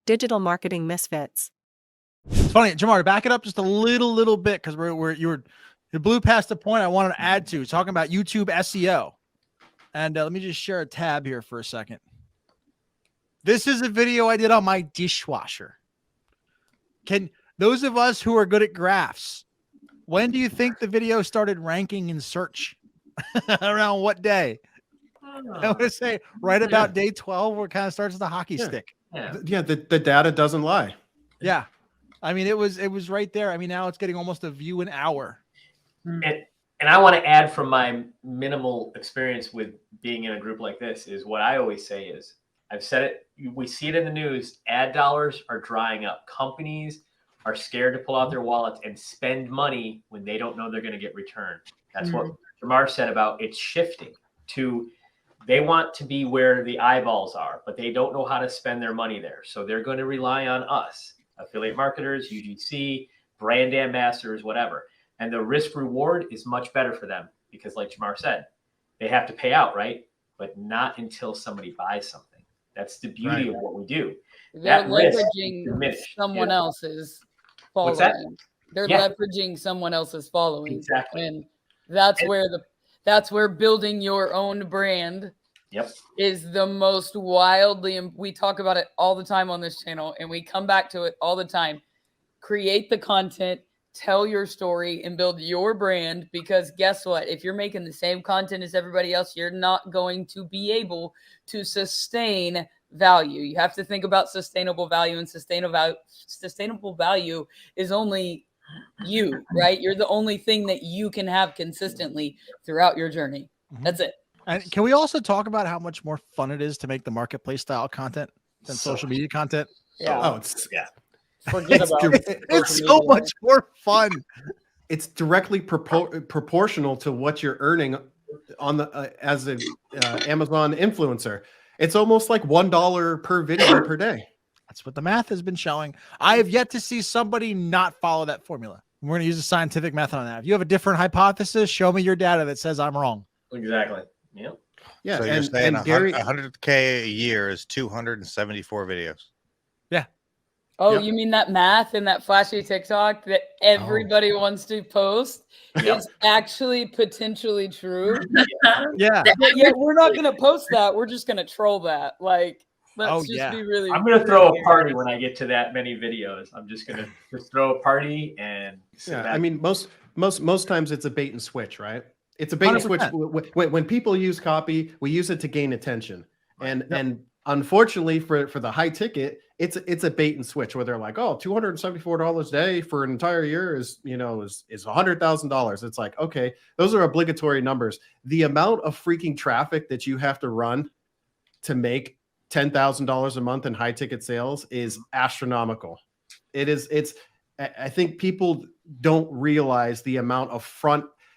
Digital Marketing Misfits. It's funny, Jamar, back it up just a little bit because you blew past the point I wanted to add to. Talking about YouTube SEO. And let me just share a tab here for a second. This is a video I did on my dishwasher. Can those of us who are good at graphs, when do you think the video started ranking in search? Around what day? I want to say right about day 12 where it kind of starts the hockey stick. Yeah, the data doesn't lie. Yeah. I mean, it was right there. I mean, now it's getting almost a view an hour. And I want to add from my minimal experience with being in a group like this is what I always say is, I've said it, we see it in the news, ad dollars are drying up. Companies are scared to pull out their wallets and spend money when they don't know they're going to get returned. That's what Jamar said about it's shifting to, they want to be where the eyeballs are, but they don't know how to spend their money there. So they're going to rely on us, affiliate marketers, UGC, brand ambassadors, whatever. And the risk reward is much better for them because like Jamar said, they have to pay out, right? But not until somebody buys something. That's the beauty of what we do. They're leveraging someone else's following. What's that? They're leveraging someone else's following. Exactly. And that's where building your own brand is the most wildly, and we talk about it all the time on this channel and we come back to it all the time. Create the content, tell your story and build your brand, because guess what? If you're making the same content as everybody else, you're not going to be able to sustain value. You have to think about sustainable value, and sustainable value is only you, right? You're the only thing that you can have consistently throughout your journey. That's it. And can we also talk about how much more fun it is to make the marketplace style content than social media content? Yeah. Oh, it's so much more fun. It's directly proportional to what you're earning on the as an Amazon influencer. It's almost like $1 per video per day. That's what the math has been showing. I have yet to see somebody not follow that formula. We're going to use a scientific method on that. If you have a different hypothesis, show me your data that says I'm wrong. Exactly. Yep. Yeah. So you're saying 100K a year is 274 videos. Yeah. Oh, you mean that math and that flashy TikTok that everybody wants to post is actually potentially true? Yeah. But yet we're not going to post that. We're just going to troll that. Like, let's just be really. I'm going to throw a party when I get to that many videos. I'm just going to just throw a party and. I mean, most times it's a bait and switch, right? It's a bait and switch. When people use copy, we use it to gain attention, and unfortunately for the high ticket, it's a bait and switch where they're like, oh, $274 a day for an entire year is $100,000. It's like, okay, those are obligatory numbers. The amount of freaking traffic that you have to run to make $10,000 a month in high ticket sales is astronomical. I think people don't realize the amount of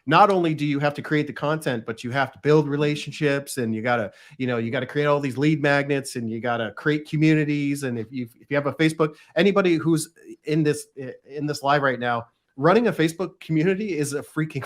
not only do you have to create the content, but you have to build relationships, and you got to create all these lead magnets, and you got to create communities. And if you have a Facebook, anybody who's in this live right now, running a Facebook community is a freaking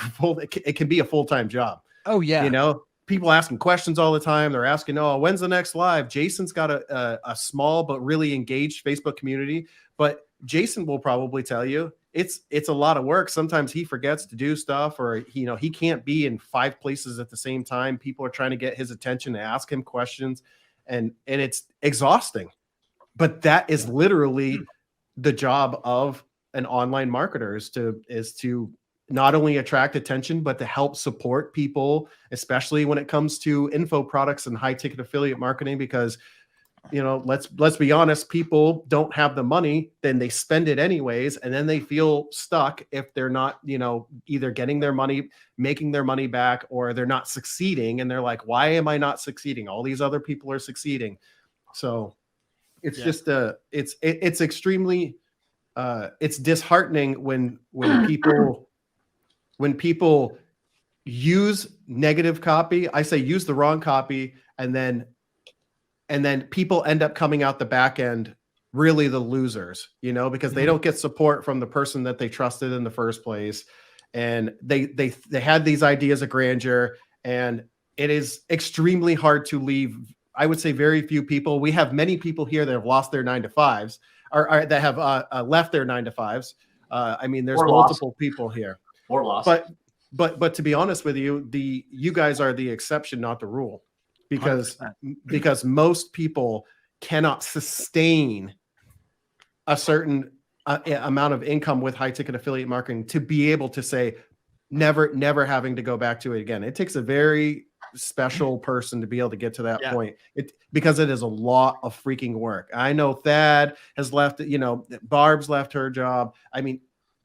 it can be a full-time job. Oh yeah. People asking questions all the time. They're asking, oh, when's the next live? Jason's got a small but really engaged Facebook community, but Jason will probably tell you it's a lot of work. Sometimes he forgets to do stuff, or he can't be in 5 places at the same time. People are trying to get his attention to ask him questions, and it's exhausting. But that is literally the job of an online marketer is to not only attract attention, but to help support people, especially when it comes to info products and high ticket affiliate marketing, because let's be honest, people don't have the money, then they spend it anyways, and then they feel stuck if they're not, either getting their money, making their money back, or they're not succeeding, and they're like, why am I not succeeding? All these other people are succeeding. So it's just it's extremely it's disheartening when people use negative copy. I say use the wrong copy, and then people end up coming out the back end really the losers, because they don't get support from the person that they trusted in the first place. And they had these ideas of grandeur, and it is extremely hard to leave I would say very few people. We have many people here that have lost their 9-to-5s or that have left their 9-to-5s. I mean, there's multiple people here. Or lost. But to be honest with you, you guys are the exception, not the rule, because most people cannot sustain a certain amount of income with high ticket affiliate marketing to be able to say never having to go back to it again. It takes a very special person to be able to get to that point. Because it is a lot of freaking work. I know Thad has left, Barb's left her job. I mean,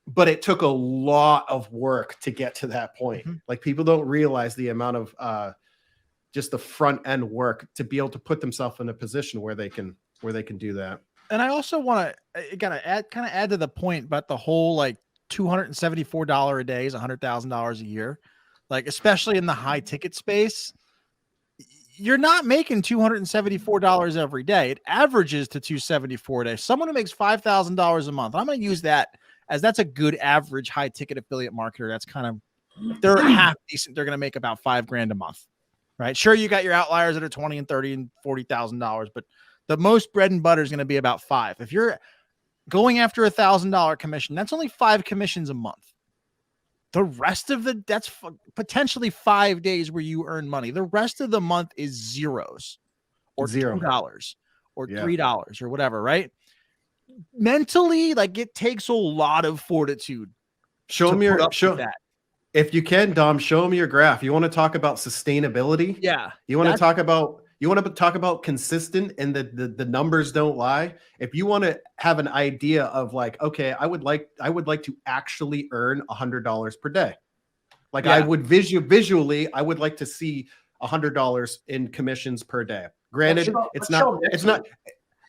but it took a lot of work to get to that point. Like, people don't realize the amount of just the front end work to be able to put themselves in a position where they can do that. And I also want to add to the point about the whole like $274 a day is $100,000 a year. Like, especially in the high ticket space, you're not making $274 every day. It averages to $274 a day. Someone who makes $5,000 a month, I'm going to use that as that's a good average high ticket affiliate marketer. That's kind of, if they're half decent, they're going to make about $5,000 a month, right? Sure, you got your outliers that are 20 and 30 and $40,000, but the most bread and butter is going to be about $5,000. If you're going after $1,000 commission, that's only 5 commissions a month. The rest of that's potentially 5 days where you earn money. The rest of the month is zeros or $2 or $3 or whatever, right? Mentally, like, it takes a lot of fortitude. Show them that. If you can, Dom, show them your graph. You want to talk about sustainability? Yeah. You want to talk about consistent and the numbers don't lie. If you want to have an idea of like, okay, I would like to actually earn $100 per day. Like, I would visually, I would like to see $100 in commissions per day. Granted, it's not.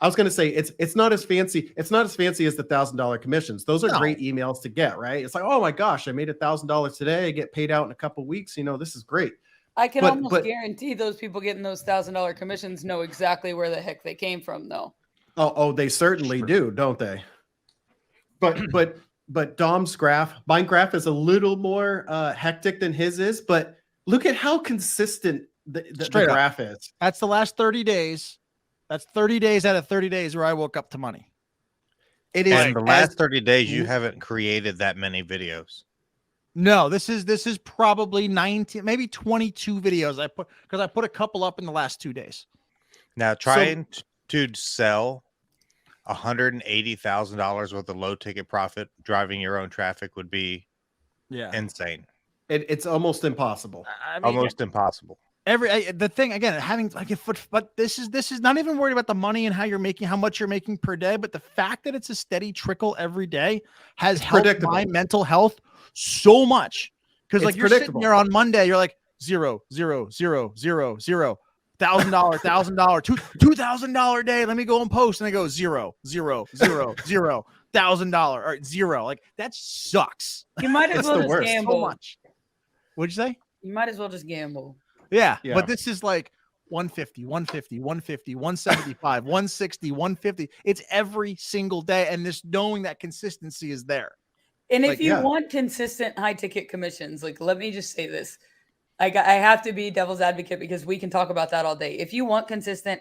I was going to say it's not as fancy. It's not as fancy as the $1,000 commissions. Those are great emails to get, right? It's like, oh my gosh, I made $1,000 today. I get paid out in a couple of weeks. This is great. I can almost guarantee those people getting those $1,000 commissions know exactly where the heck they came from, though. Oh, they certainly do, don't they? But Dom's graph, my graph is a little more hectic than his is. But look at how consistent the graph is. That's the last 30 days. That's 30 days out of 30 days where I woke up to money. It is. And the last 30 days, you haven't created that many videos. No, this is probably 19, maybe 22 videos I put a couple up in the last 2 days. Now, trying to sell $180,000 worth of low ticket profit, driving your own traffic would be insane. It's almost impossible. I mean, almost impossible. The thing again, having like a foot, but this is not even worried about the money and how much you're making per day, but the fact that it's a steady trickle every day has helped my mental health so much. Because like, you're sitting there on Monday, you're like $0, $0, $0, $0, $0, $1,000, $1,000, $2,000 day. Let me go and post, and I go $0, $0, $0, $0, $1,000 or $0. Like, that sucks. You might as well just gamble. So much. What'd you say? You might as well just gamble. Yeah, but this is like 150, 150, 150, 175, 160, 150. It's every single day. And this knowing that consistency is there. And if you want consistent high ticket commissions, like, let me just say this. I have to be devil's advocate because we can talk about that all day. If you want consistent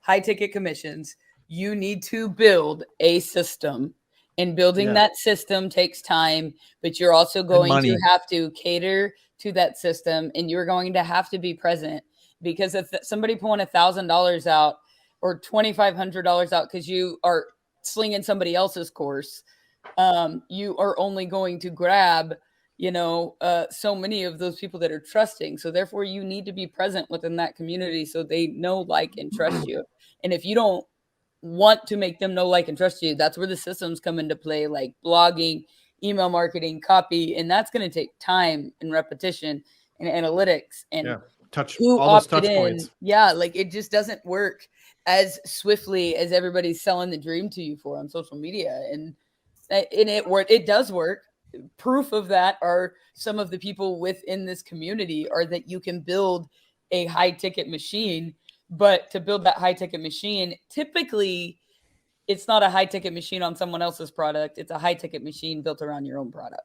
high ticket commissions, you need to build a system. And building that system takes time, but you're also going to have to cater to that system, and you're going to have to be present, because if somebody pulling $1,000 out or $2,500 out because you are slinging somebody else's course, you are only going to grab, so many of those people that are trusting. So therefore, you need to be present within that community so they know, like, and trust you. And if you don't want to make them know, like, and trust you, that's where the systems come into play, like blogging, email marketing, copy, and that's going to take time and repetition and analytics and who all those touch points. Yeah, like, it just doesn't work as swiftly as everybody's selling the dream to you for on social media, and it does work. Proof of that are some of the people within this community are that you can build a high ticket machine, but to build that high ticket machine, typically it's not a high ticket machine on someone else's product. It's a high ticket machine built around your own product.